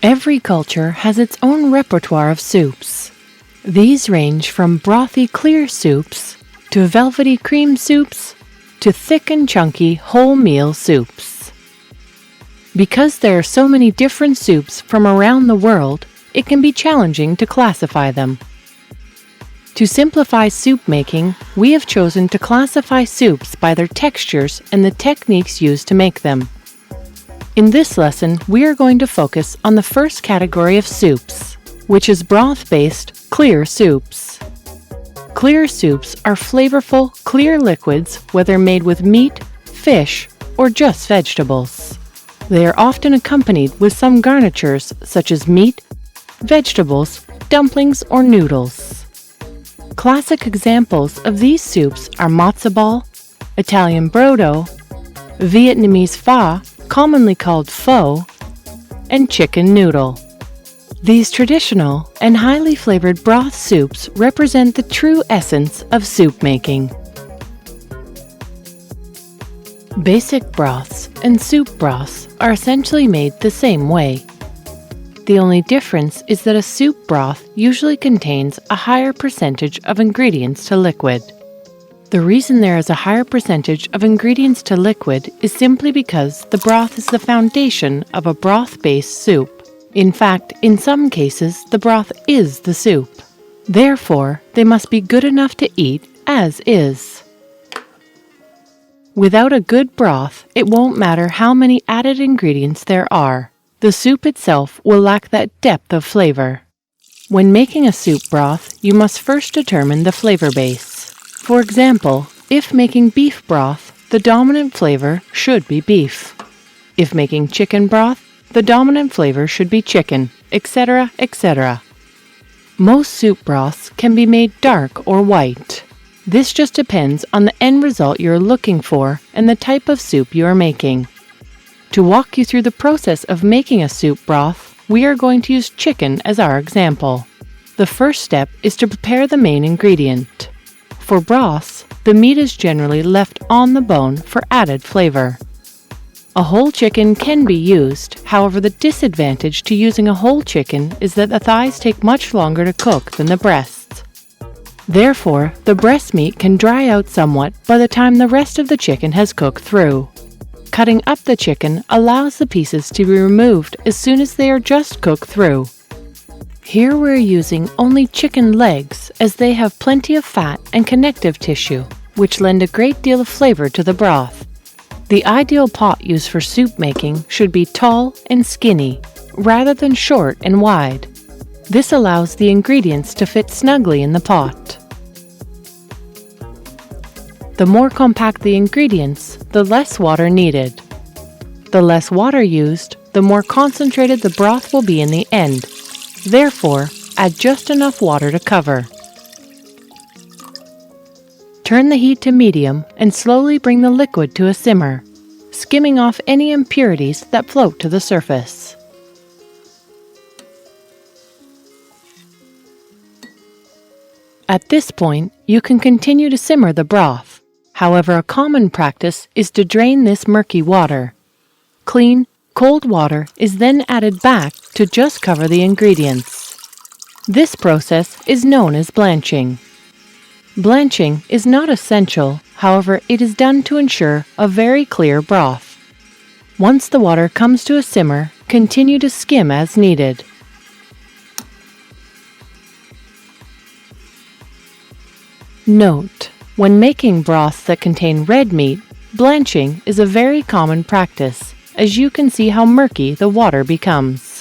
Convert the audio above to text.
Every culture has its own repertoire of soups. These range from brothy clear soups to velvety cream soups to thick and chunky wholemeal soups. Because there are so many different soups from around the world, it can be challenging to classify them. To simplify soup making, we have chosen to classify soups by their textures and the techniques used to make them. In this lesson, we are going to focus on the first category of soups, which is broth-based clear soups. Clear soups are flavorful, clear liquids, whether made with meat, fish, or just vegetables. They are often accompanied with some garnitures such as meat, vegetables, dumplings, or noodles. Classic examples of these soups are matzo ball, Italian brodo, Vietnamese pho, commonly called pho, and chicken noodle. These traditional and highly flavored broth soups represent the true essence of soup making. Basic broths and soup broths are essentially made the same way. The only difference is that a soup broth usually contains a higher percentage of ingredients to liquid. The reason there is a higher percentage of ingredients to liquid is simply because the broth is the foundation of a broth-based soup. In fact, in some cases, the broth is the soup. Therefore, they must be good enough to eat as is. Without a good broth, it won't matter how many added ingredients there are. The soup itself will lack that depth of flavor. When making a soup broth, you must first determine the flavor base. For example, if making beef broth, the dominant flavor should be beef. If making chicken broth, the dominant flavor should be chicken, etc., etc. Most soup broths can be made dark or white. This just depends on the end result you're looking for and the type of soup you are making. To walk you through the process of making a soup broth, we are going to use chicken as our example. The first step is to prepare the main ingredient. For broths, the meat is generally left on the bone for added flavor. A whole chicken can be used, however the disadvantage to using a whole chicken is that the thighs take much longer to cook than the breasts. Therefore, the breast meat can dry out somewhat by the time the rest of the chicken has cooked through. Cutting up the chicken allows the pieces to be removed as soon as they are just cooked through. Here we're using only chicken legs as they have plenty of fat and connective tissue, which lend a great deal of flavor to the broth. The ideal pot used for soup making should be tall and skinny, rather than short and wide. This allows the ingredients to fit snugly in the pot. The more compact the ingredients, the less water needed. The less water used, the more concentrated the broth will be in the end. Therefore, add just enough water to cover. Turn the heat to medium and slowly bring the liquid to a simmer, skimming off any impurities that float to the surface. At this point, you can continue to simmer the broth. However, a common practice is to drain this murky water. Clean, cold water is then added back to just cover the ingredients. This process is known as blanching. Blanching is not essential, however, it is done to ensure a very clear broth. Once the water comes to a simmer, continue to skim as needed. Note: when making broths that contain red meat, blanching is a very common practice, as you can see how murky the water becomes.